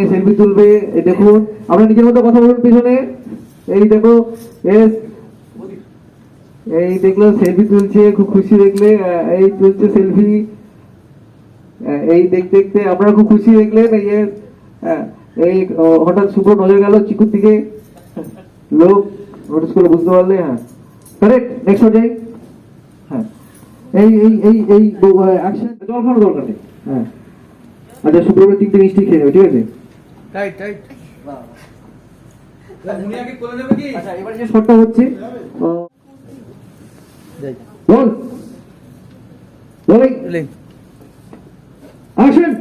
নিয়ে সেলফি তুলবে। এই দেখুন, আমরা নিজের মতো কথা বলুন পিছনে। এই দেখো, এই দেখলো সেলফি তুলছে, খুব খুশি দেখলে। এই তুলছে সেলফি। এই দেখতে দেখতে আমরা খুব খুশি দেখলেন। এই হঠাৎ শুভ নজর গেল চিকুর দিকে, লোক নোটিস করে বুঝতে পারলে। হ্যাঁ, কারেক্ট। নেক্সট হয়ে যাই। হ্যাঁ, এই এই এই এই অ্যাকশন। জল খাওয়ার দরকার নেই। হ্যাঁ, আচ্ছা, শুক্রবার 3টে মিষ্টি খেয়ে নেবে, ঠিক আছে? Right right. মুনিয়াকে কোলে নেবে কি? আচ্ছা, এবারে যে শটটা হচ্ছে, বল বল অ্যাকশন।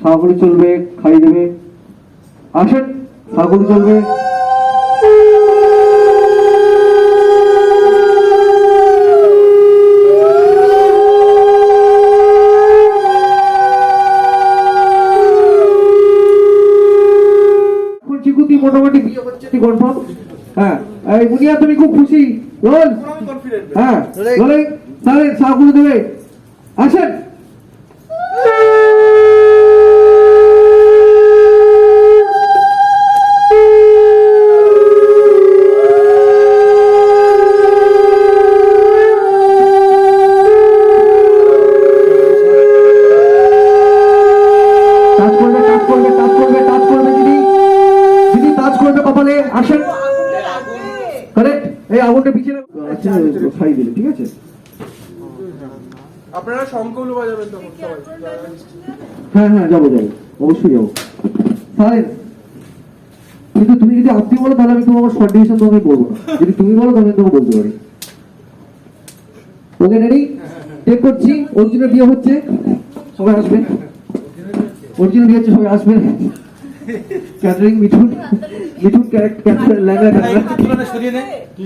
সাগুলি চলবে, খাই দেবে। আসেন, সাগুলি চলবে। চিকুতি মোটামুটি বিয়ে হচ্ছে কনফার্ম। হ্যাঁ, এই মুনিয়া তুমি খুব খুশি? বল। হ্যাঁ, বলে তাহলে সাগুলি দেবে। আসেন। আসেন, কারেক্ট। এই আগুনটা পিছিয়ে খাই দিলে, ঠিক আছে? আপনারা শঙ্খগুলো বাজাবেন তখন সবাই। হ্যাঁ হ্যাঁ, যাবো যাবো, অবশ্যই যাবো। কিন্তু তুমি যদি আপনি বলো তাহলে আমি তোমার শর্ট ডিভিশন তোমাকে বলবো না। যদি তুমি বলো তাহলে আমি তোমাকে বলতে পারি। ওকে, রেডি? টেক করছি। অর্জুনের বিয়ে হচ্ছে, সবাই আসবে। অর্জুনের বিয়ে হচ্ছে, সবাই আসবে। ক্যাটারিং মিঠুন, মিঠুন ক্যাটারিং লেখা।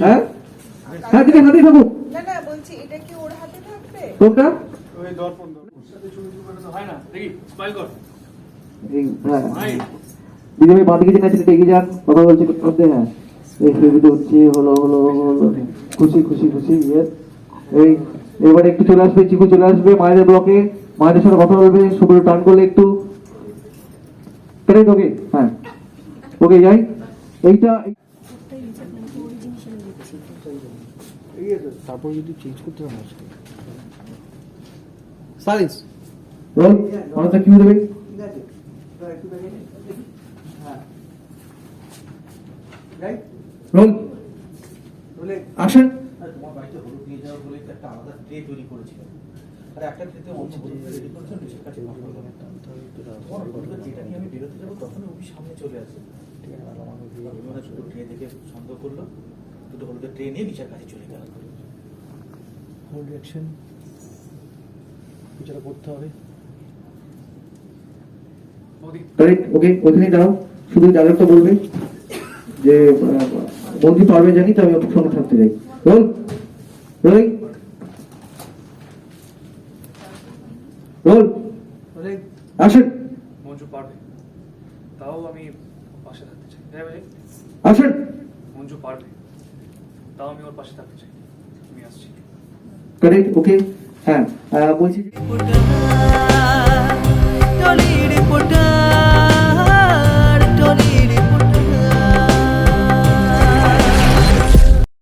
হ্যাঁ হ্যাঁ, দিদি হাতে থাকুক। না না, বলছি এটা কি ওর হাতে থাকবে? কোনটা? ওই দর্পণ হয় না, দেখি স্মাইল কর। দিদি বাদিকে যে কাছে এগিয়ে যান, কথা বলছে করতে। হ্যাঁ, এই সেলফি হচ্ছে, হলো হলো হলো, খুশি খুশি খুশি। এই এবারে একটু চলে আসবে, চিকু চলে আসবে মায়েদের ব্লকে, মায়েদের সাথে কথা বলবে। শুভ্র টান করলে একটু, কারেক্ট? ওকে, হ্যাঁ ওকে, যাই। এইটা তারপর যদি চেঞ্জ করতে হয় সাইলেন্স রোল। মানুষটা কি দেবে? Roll action. তোমার বাড়িতে হলুদ নিয়ে যাওয়ার বলে একটা আলাদা ট্রে তৈরি করেছিল, আর একটা ট্রেতে অন্য হলুদ রেডি করেছিল, নিজের কাছে তোমার হলুদের যেটা নিয়ে আমি বেরোতে যাবো তখন ওই সামনে চলে আসে। ঠিক আছে, দুটো ট্রে দেখে সন্দেহ করলো, দুটো হলুদের ট্রে নিয়ে নিজের কাছে চলে গেল। হোল্ড অ্যাকশন, যেটা করতে হবে। কারেক্ট, ওকে। ওখানে দাঁড়াও, শুধু ডায়লগটা বলবে যে বন্ধু পারবে জানি, তো আমি ওর সঙ্গে থাকতে চাই। Role rolling roll action. Manju পারবে, তাও আমি পাশে থাকতে চাই। অ্যাকশন। মঞ্জু পারবে, তাও আমি ওর পাশে থাকতে চাই। আমি আসছি। কারেক্ট, ওকে। হ্যাঁ, বলছি